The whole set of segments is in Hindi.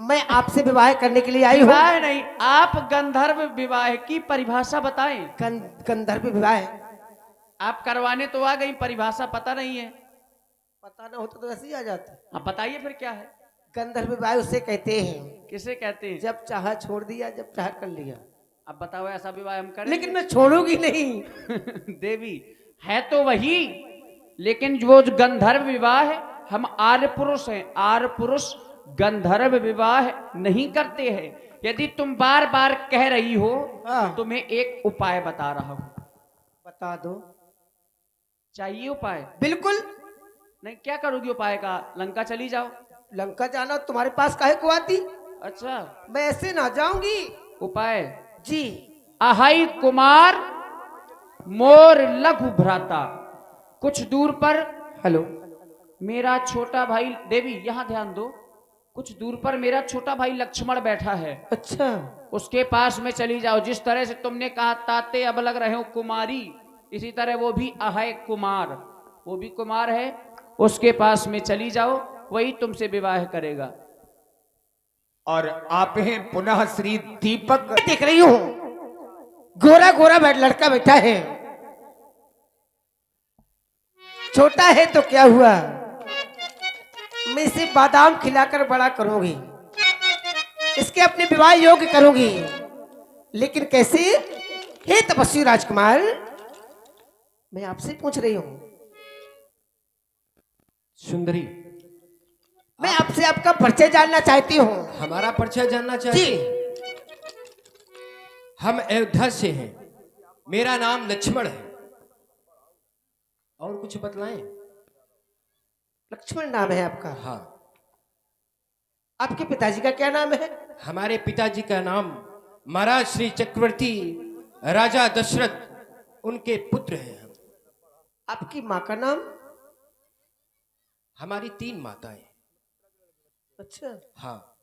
मैं आपसे विवाह करने के लिए आई हूँ। विवाह नहीं, आप गंधर्व विवाह की परिभाषा बताएं। गंधर्व विवाह आप करवाने तो आ गई, परिभाषा पता नहीं है। पता ना होता तो ऐसे ही आ जाता। आप बताइए फिर क्या है। गंधर्व विवाह उसे कहते हैं किसे कहते हैं? जब चाहा छोड़ दिया, जब चाहा कर लिया। अब बताओ ऐसा विवाह हम करें? लेकिन मैं छोड़ूंगी नहीं। देवी है तो वही, लेकिन वो जो गंधर्व विवाह है, हम आर्य पुरुष हैं। आर्य पुरुष गंधर्व विवाह नहीं करते हैं। यदि तुम बार बार कह रही हो, हाँ। तुम्हें एक उपाय बता रहा हूं। बता दो। चाहिए उपाय? बिल्कुल। नहीं, क्या करोगी उपाय का? लंका चली जाओ। लंका जाना तुम्हारे पास काहे को आती? अच्छा, मैं ऐसे ना जाऊंगी। उपाय जी। अहाई कुमार मोर लघु भ्राता। कुछ दूर पर हेलो। मेरा छोटा भाई, देवी यहां ध्यान दो, कुछ दूर पर मेरा छोटा भाई लक्ष्मण बैठा है। अच्छा। उसके पास में चली जाओ। जिस तरह से तुमने कहा ताते अब लग रहे हो कुमारी, इसी तरह वो भी अहय कुमार, वो भी कुमार है। उसके पास में चली जाओ, वही तुमसे विवाह करेगा। और आप हैं पुनः श्री दीपक। देख रही हूँ गोरा गोरा लड़का बैठा है। छोटा है तो क्या हुआ, मैं इसे बादाम खिलाकर बड़ा करूंगी, इसके अपने विवाह योग्य करूंगी। लेकिन कैसे? हे तपस्वी राजकुमार, मैं आपसे पूछ रही हूं। सुंदरी, मैं आपसे आपका परिचय जानना चाहती हूँ। हमारा परिचय जानना जी। चाहिए? हम अयोध्या से हैं। मेरा नाम लक्ष्मण है। और कुछ बतलाएं? लक्ष्मण नाम है आपका? हाँ। आपके पिताजी का क्या नाम है? हमारे पिताजी का नाम महाराज श्री चक्रवर्ती राजा दशरथ, उनके पुत्र हैं हम। आपकी माँ का नाम? हमारी 3 माताएं। अच्छा। हाँ।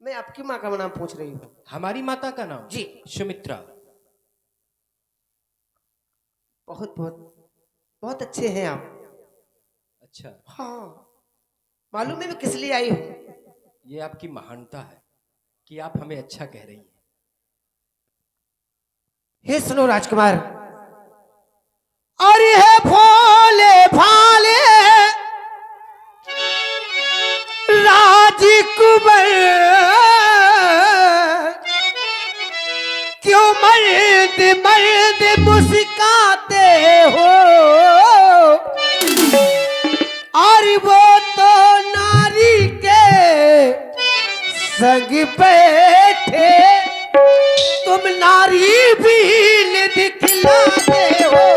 मैं आपकी माँ का नाम पूछ रही हूँ। हमारी माता का नाम जी। सुमित्रा। बहुत बहुत बहुत अच्छे हैं आप। अच्छा, हाँ, मालूम है मैं किस लिए आई हूँ? ये आपकी महानता है कि आप हमें अच्छा कह रही हैं। हे सुनो राजकुमार, और है भोले भाले राजकुमार, क्यों मर्द मर्द मुस्काते हो, और वो तो नारी के संग बैठे, तुम नारी भी दिखलाते हो।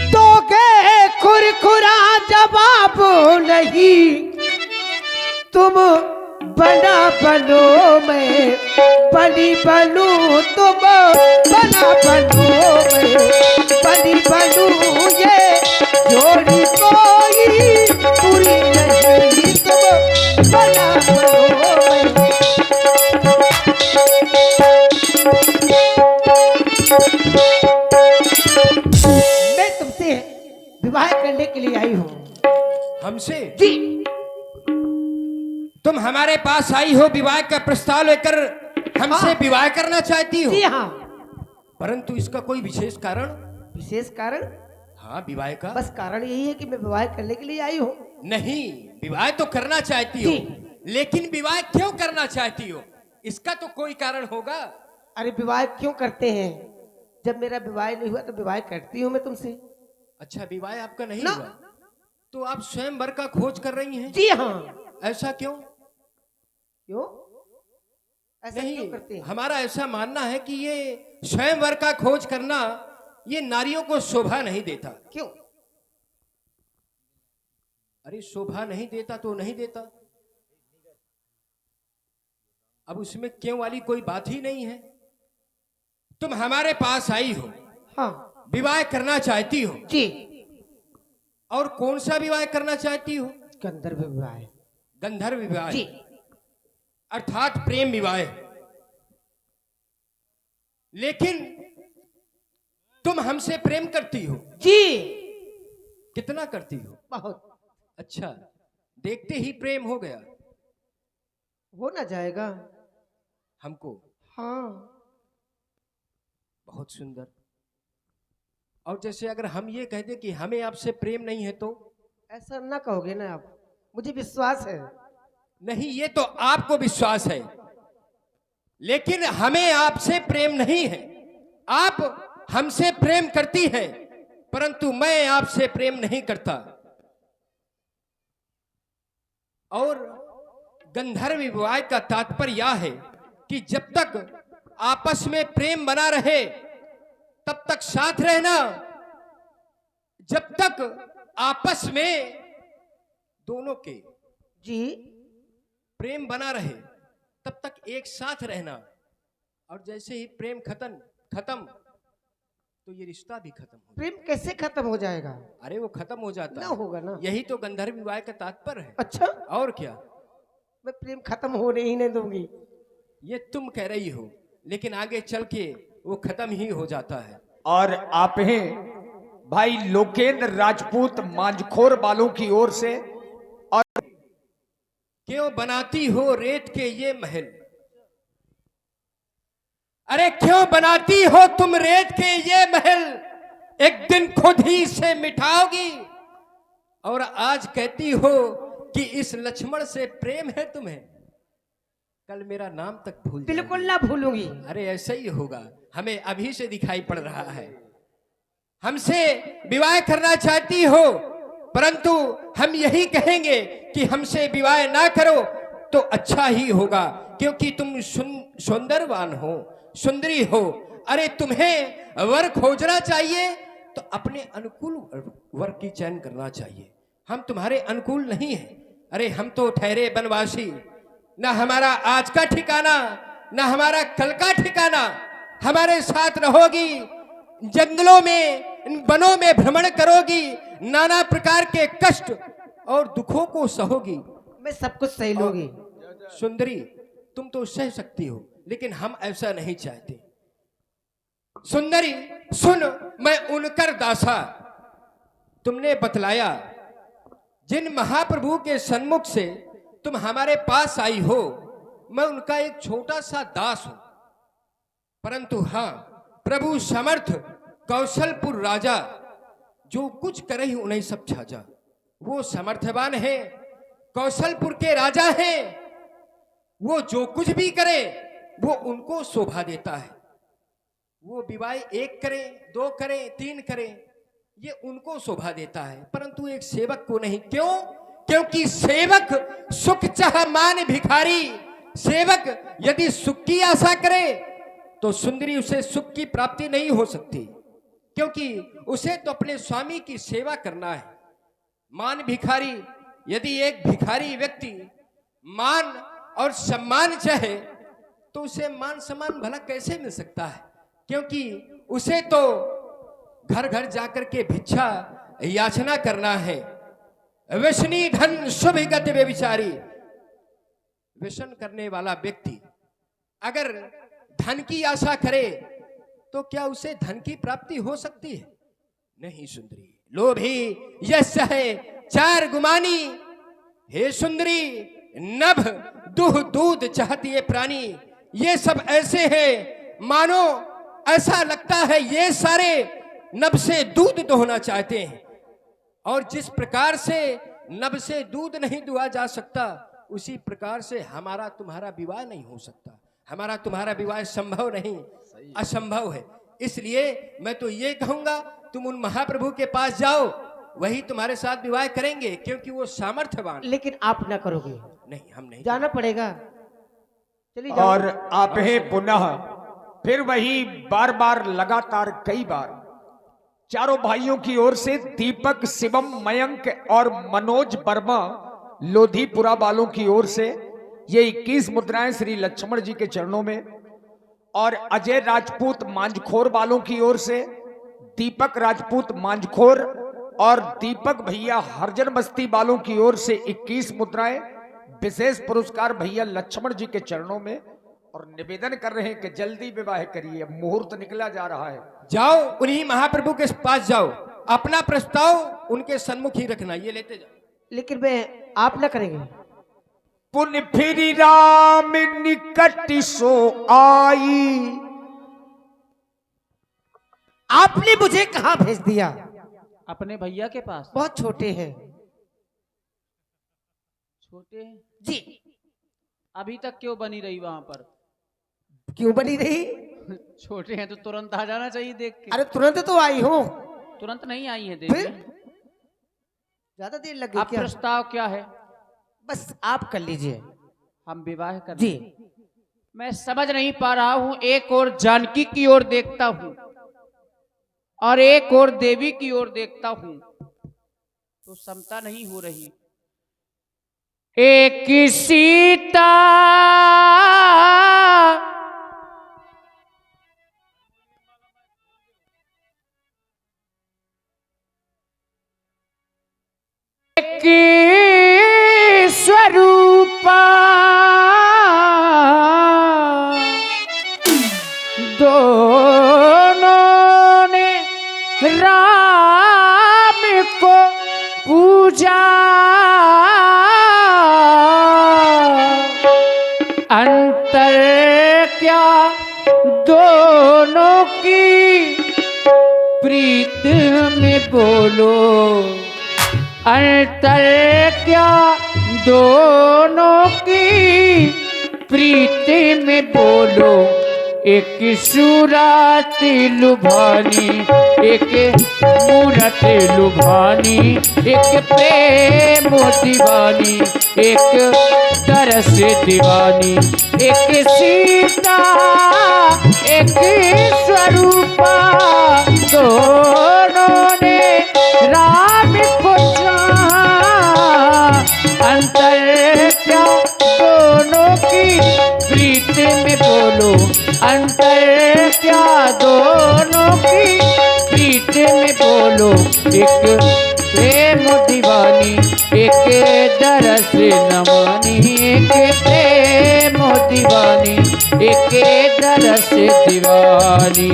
दोगे खुरखुरा जवाब नहीं, तुम बना बनो मैं बली बनूं, तुम बना बनो मैं बली बनूं, ये जोड़ी कोई पूरी नहीं, तुम बना बनो मैं। मैं तुमसे विवाह करने के लिए आई हूँ। हमसे? जी। तुम हमारे पास आई हो विवाह का प्रस्ताव लेकर, हमसे हाँ। विवाह करना चाहती हो? जी हाँ। परंतु इसका कोई विशेष कारण? विशेष कारण? हाँ, विवाह का बस कारण यही है कि मैं विवाह करने के लिए आई हूँ। नहीं, विवाह तो करना चाहती हो, जी। लेकिन विवाह क्यों करना चाहती हो? इसका तो कोई कारण होगा। अरे विवाह क्यों करते हैं? जब मेरा विवाह नहीं हुआ तो विवाह करती हूँ मैं तुमसे। अच्छा, विवाह आपका नहीं ना। हुआ तो आप स्वयंवर का खोज कर रही हैं? जी हाँ। ऐसा क्यों? क्यों? ऐसा नहीं, क्यों करते हैं? हमारा ऐसा मानना है कि ये स्वयंवर का खोज करना ये नारियों को शोभा नहीं देता। क्यों? अरे शोभा नहीं देता तो नहीं देता, अब उसमें क्यों वाली कोई बात ही नहीं है। तुम हमारे पास आई हो, हाँ। विवाह करना चाहती हो, जी। और कौन सा विवाह करना चाहती हो? गंधर्व विवाह। गंधर्व विवाह जी। अर्थात प्रेम विवाह। लेकिन तुम हमसे प्रेम करती हो? जी। कितना करती हो? बहुत। अच्छा, देखते ही प्रेम हो गया हो ना जाएगा। हमको? हाँ। बहुत सुंदर। और जैसे अगर हम ये कह दें कि हमें आपसे प्रेम नहीं है तो? ऐसा ना कहोगे ना आप, मुझे विश्वास है। नहीं, ये तो आपको विश्वास है, लेकिन हमें आपसे प्रेम नहीं है। आप हमसे प्रेम करती हैं, परंतु मैं आपसे प्रेम नहीं करता। और गंधर्व विवाह का तात्पर्य यह है कि जब तक आपस में प्रेम बना रहे तब तक साथ रहना, जब तक आपस में दोनों के जी। प्रेम बना रहे तब तक एक साथ रहना। और जैसे ही प्रेम खत्म तो ये रिश्ता भी खत्म हो। प्रेम कैसे खत्म हो जाएगा? अरे वो खत्म हो जाता ना है। होगा ना। यही तो गंधर्व विवाह का तात्पर्य है। अच्छा, और क्या? मैं प्रेम खत्म होने ही नहीं दूंगी। ये तुम कह रही हो, लेकिन आगे चल के वो खत्म ही हो जाता है। और आप हैं भाई लोकेंद्र राजपूत मांझखोर वालों की ओर से। और क्यों बनाती हो रेत के ये महल? अरे क्यों बनाती हो तुम रेत के ये महल? एक दिन खुद ही से मिटाओगी, और आज कहती हो कि इस लक्ष्मण से प्रेम है तुम्हें, कल मेरा नाम तक भूल जाओगी। बिल्कुल ना भूलूंगी। अरे ऐसा ही होगा, हमें अभी से दिखाई पड़ रहा है। हमसे विवाह करना चाहती हो, परंतु हम यही कहेंगे कि हमसे विवाह ना करो तो अच्छा ही होगा, क्योंकि तुम सुंदरवान हो, सुंदरी हो। अरे तुम्हें वर खोजना चाहिए तो अपने अनुकूल वर की चयन करना चाहिए। हम तुम्हारे अनुकूल नहीं हैं। अरे हम तो ठहरे वनवासी, ना हमारा आज का ठिकाना ना हमारा कल का ठिकाना। हमारे साथ रहोगी, जंगलों में वनों में भ्रमण करोगी, नाना प्रकार के कष्ट और दुखों को सहोगी। मैं सब कुछ सही लूंगी। सुंदरी, तुम तो सह सकती हो, लेकिन हम ऐसा नहीं चाहते। सुंदरी सुन, मैं उनकर दासा। तुमने बतलाया जिन महाप्रभु के सन्मुख से तुम हमारे पास आई हो, मैं उनका एक छोटा सा दास हूं। परंतु हां, प्रभु समर्थ कौशलपुर राजा जो कुछ करे ही उन्हें सब छाजा। वो समर्थवान है, कौशलपुर के राजा हैं। वो जो कुछ भी करे वो उनको शोभा देता है। वो विवाह एक करे, दो करे, तीन करे, ये उनको शोभा देता है, परंतु एक सेवक को नहीं। क्यों? क्योंकि सेवक सुख चाह मान भिखारी। सेवक यदि सुख की आशा करे तो सुंदरी उसे सुख की प्राप्ति नहीं हो सकती, क्योंकि उसे तो अपने स्वामी की सेवा करना है। मान भिखारी, यदि एक भिखारी व्यक्ति मान और सम्मान चाहे तो उसे मान सम्मान भला कैसे मिल सकता है? क्योंकि उसे तो घर घर जाकर के भिक्षा याचना करना है। व्यसनी धन शुभ गति व्यभिचारी। व्यसन करने वाला व्यक्ति अगर धन की आशा करे तो क्या उसे धन की प्राप्ति हो सकती है? नहीं सुंदरी। लोभी यश है चार गुमानी। हे सुंदरी, नभ दुह दूध चाहती है प्राणी। ये सब ऐसे हैं मानो ऐसा लगता है ये सारे नभ से दूध दोहना चाहते हैं। और जिस प्रकार से नभ से दूध नहीं दुहा जा सकता, उसी प्रकार से हमारा तुम्हारा विवाह नहीं हो सकता। हमारा तुम्हारा विवाह संभव नहीं, असंभव है। इसलिए मैं तो ये कहूंगा, तुम उन महाप्रभु के पास जाओ, वही तुम्हारे साथ विवाह करेंगे, क्योंकि वो सामर्थ्यवान। लेकिन आप ना करोगे? नहीं, हम नहीं। जाना पड़ेगा। चलिए जाओ। और आप हैं पुनः फिर वही बार बार लगातार कई बार चारों भाइयों की ओर से दीपक, शिवम, मयंक और मनोज वर्मा लोधीपुरा वालों की ओर से ये 21 मुद्राएं श्री लक्ष्मण जी के चरणों में, और अजय राजपूत मांझखोर वालों की ओर से दीपक राजपूत मांझखोर और दीपक भैया हरजन बस्ती वालों की ओर से 21 मुद्राएं, विशेष पुरस्कार भैया लक्ष्मण जी के चरणों में, और निवेदन कर रहे हैं कि जल्दी विवाह करिए, मुहूर्त निकला जा रहा है। जाओ उन्हीं महाप्रभु के पास जाओ, अपना प्रस्ताव उनके सन्मुख ही रखना, ये लेते जाओ। लेकिन मैं आप ना करेंगे। पुन फिर राम निकट सो आई। आपने मुझे कहाँ भेज दिया? अपने भैया के पास। बहुत छोटे हैं। छोटे हैं जी। अभी तक क्यों बनी रही वहां पर? क्यों बनी रही? छोटे हैं तो तुरंत आ जाना चाहिए देख के। अरे तुरंत तो आई हूँ। तुरंत नहीं आई है फिर देख। ज्यादा देर लगी अब क्या? प्रस्ताव क्या है? बस आप कर लीजिए। हम विवाह कर। जी। मैं समझ नहीं पा रहा हूं, एक और जानकी की ओर देखता हूं और एक और देवी की ओर देखता हूं, तो समता नहीं हो रही। एक सीता एक स्वरूपा, दोनों ने राम को पूजा, अंतर क्या दोनों की प्रीत में बोलो, अंतर क्या दोनों की प्रीति में बोलो। एक सूरत लुभानी, एक मूरत लुभानी, एक प्रेम दीवानी, एक तरस दीवानी, एक सीता एक स्वरूपा, दोनों ने राम को चाहा, अंतर क्या दोनों की प्रीत में बोलो, अंतर क्या दोनों की प्रीत में बोलो। एक प्रेम दीवानी, एक दरस नमानी, एक प्रेम दीवानी, एक दरस दीवानी।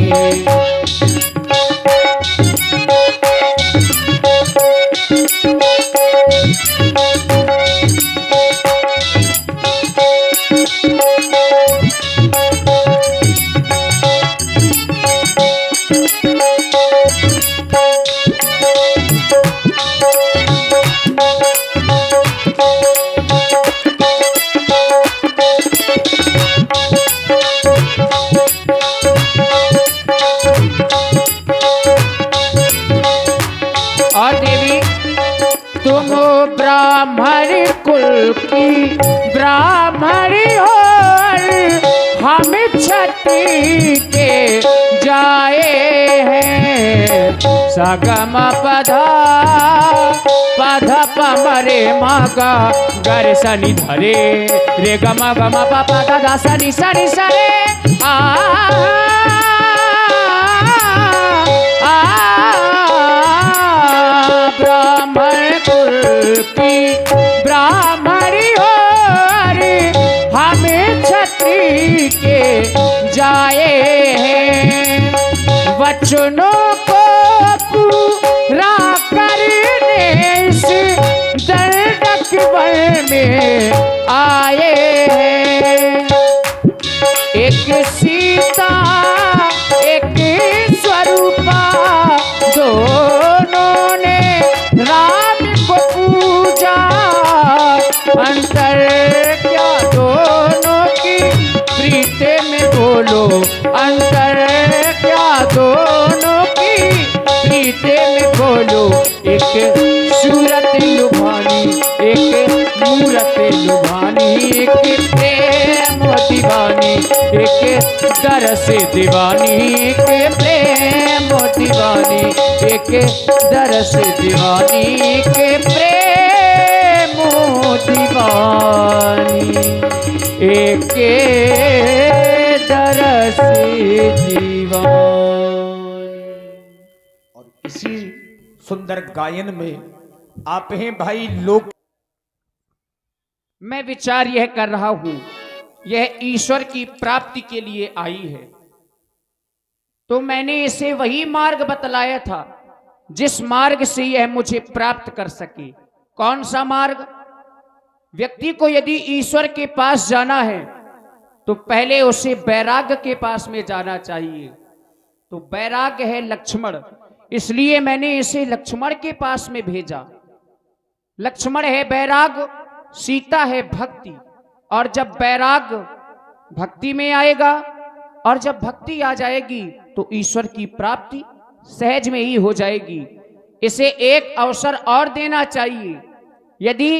और देवी तुम ब्राह्मण कुल की ब्राह्मणी हो, हम क्षत्रिय के जाए हैं। सगम पधा पधा पमरे मागा गर सनि धरे रे गम गम पा दा सनि सनि सरे ब्राह्मण कुल की ब्राह्मणी हो, हमें क्षत्रिय के जाए हैं। वचनों को पूरा करने इस दंडक वन में आए हैं। एक सीता एक स्वरूपा, दोनों ने राम को पूजा, अंतर क्या दोनों की प्रीत में बोलो, अंतर क्या दोनों की प्रीत में बोलो। एक सूरत लुभानी, एक मूरत लुभानी, एक प्रेम दीवानी, एक दरस दीवानी, एक प्रेम दीवानी, एक दरस दीवानी, एक प्रेम दीवानी, एक दरस दीवानी। और इसी सुंदर गायन में आप हैं भाई लोक। मैं विचार यह कर रहा हूं, यह ईश्वर की प्राप्ति के लिए आई है, तो मैंने इसे वही मार्ग बतलाया था जिस मार्ग से यह मुझे प्राप्त कर सके। कौन सा मार्ग? व्यक्ति को यदि ईश्वर के पास जाना है तो पहले उसे वैराग्य के पास में जाना चाहिए। तो वैराग्य है लक्ष्मण, इसलिए मैंने इसे लक्ष्मण के पास में भेजा। लक्ष्मण है वैराग्य, सीता है भक्ति, और जब वैराग्य भक्ति में आएगा और जब भक्ति आ जाएगी तो ईश्वर की प्राप्ति सहज में ही हो जाएगी। इसे एक अवसर और देना चाहिए। यदि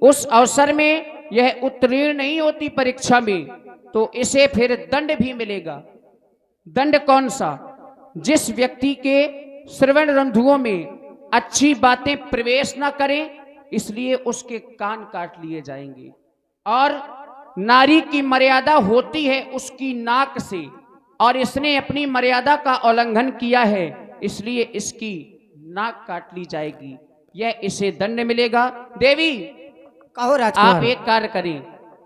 उस अवसर में यह उत्तीर्ण नहीं होती परीक्षा में तो इसे फिर दंड भी मिलेगा। दंड कौन सा? जिस व्यक्ति के श्रवण रंध्रुओं में अच्छी बातें प्रवेश ना करें इसलिए उसके कान काट लिए जाएंगे। और नारी की मर्यादा होती है उसकी नाक से, और इसने अपनी मर्यादा का उल्लंघन किया है इसलिए इसकी नाक काट ली जाएगी। यह इसे दंड मिलेगा। देवी कहो राजकुमार। आप एक कार्य करें,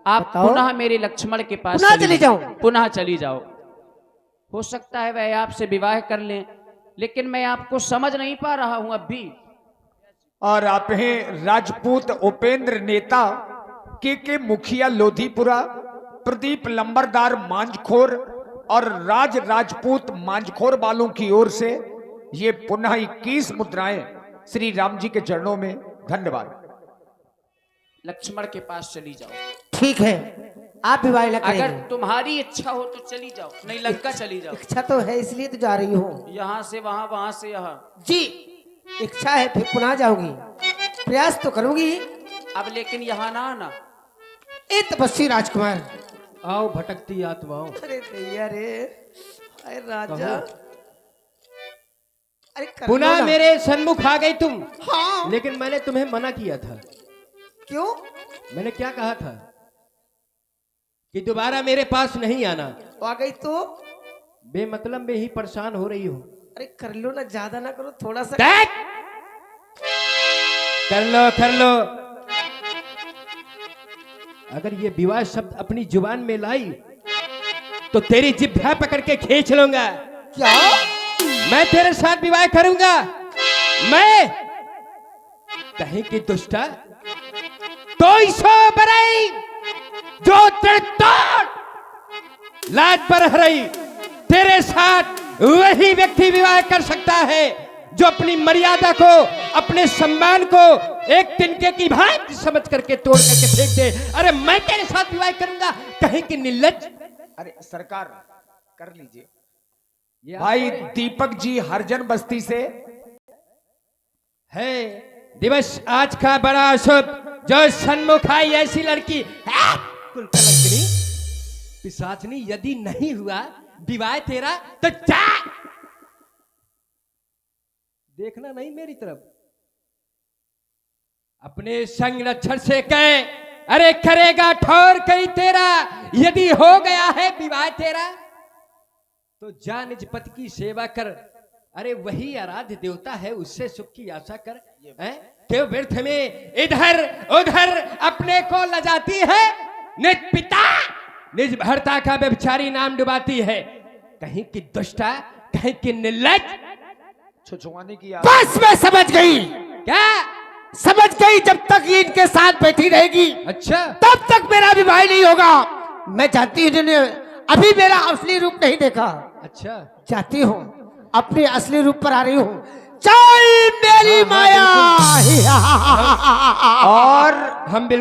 आप बताओ। पुनः मेरे लक्ष्मण के पास पुनः चली जाऊं? पुनः चली जाओ। हो सकता है वह आपसे विवाह कर लें, लेकिन मैं आपको समझ नहीं पा रहा हूं अब भी। और आप हैं राजपूत उपेंद्र नेता के मुखिया लोधीपुरा, प्रदीप लंबरदार मांझखोर और राजपूत मांझखोर वालों की ओर से ये पुनः 21 मुद्राएं श्री राम जी के चरणों में। धन्यवाद। लक्ष्मण के पास चली जाओ। ठीक है, आप विवाह न अगर करेंगे। तुम्हारी इच्छा हो तो चली जाओ, नहीं लंका चली जाओ। इच्छा तो है इसलिए तो जा रही हूँ। यहाँ से वहां, वहां से यहाँ। जी इच्छा है, फिर पुनः जाऊंगी, प्रयास तो करूंगी। अब लेकिन यहाँ ना आना। ए तपस्वी राजकुमार। आओ भटकती आत्माओं। अरे भैया रे, अरे राजा, अरे कर लो पुनः ना। मेरे सन्मुख आ गई तुम। हाँ। लेकिन मैंने तुम्हें मना किया था। क्यों? मैंने क्या कहा था कि दोबारा मेरे पास नहीं आना। आ गई तो? बेमतलब में ही परेशान हो रही हो। अरे कर लो ना, ज्यादा ना करो, थोड़ा सा। देख! कर लो। अगर ये विवाह शब्द अपनी जुबान में लाई तो तेरी जिह्वा पकड़ के खींच लूंगा। क्या? मैं तेरे साथ विवाह करूंगा। मैं कहीं की दुष्टा तो सो बरई जो तोड़ लाज पर हरई, तेरे साथ वही व्यक्ति विवाह कर सकता है जो अपनी मर्यादा को, अपने सम्मान को एक तिनके की भांति समझ करके तोड़ करके फेंक दे। अरे मैं तेरे साथ विवाह करूंगा, कहीं की निर्लज्ज। अरे सरकार कर लीजिए। भाई दीपक जी हरजन बस्ती से है दिवस आज का बड़ा शुभ, जो सन्मुख आई ऐसी लड़की कुल कलंकनी पिशाचनी। यदि नहीं हुआ विवाह तेरा तो जा, देखना नहीं मेरी तरफ। अपने संग लक्षण से कहे, अरे करेगा ठोर कहीं तेरा। यदि हो गया है विवाह तेरा तो जा निज पति की सेवा कर। अरे वही आराध्य देवता है, उससे सुख की आशा कर। क्यों व्यर्थ में इधर उधर अपने को लजाती है। निज पिता निज भर्ता का व्यभिचारी नाम डुबाती है। कहीं की दुष्टा, कहीं की निर्लज्ज। छुछुआने की बस मैं समझ गई। क्या समझ गई? जब तक ये इनके साथ बैठी रहेगी अच्छा तब तक मेरा विवाह नहीं होगा। मैं चाहती हूँ, जिन्होंने अभी मेरा असली रूप नहीं देखा, अच्छा चाहती हूँ अपने असली रूप पर आ रही हूँ। जय मेरी माया। और हम बिल्कुल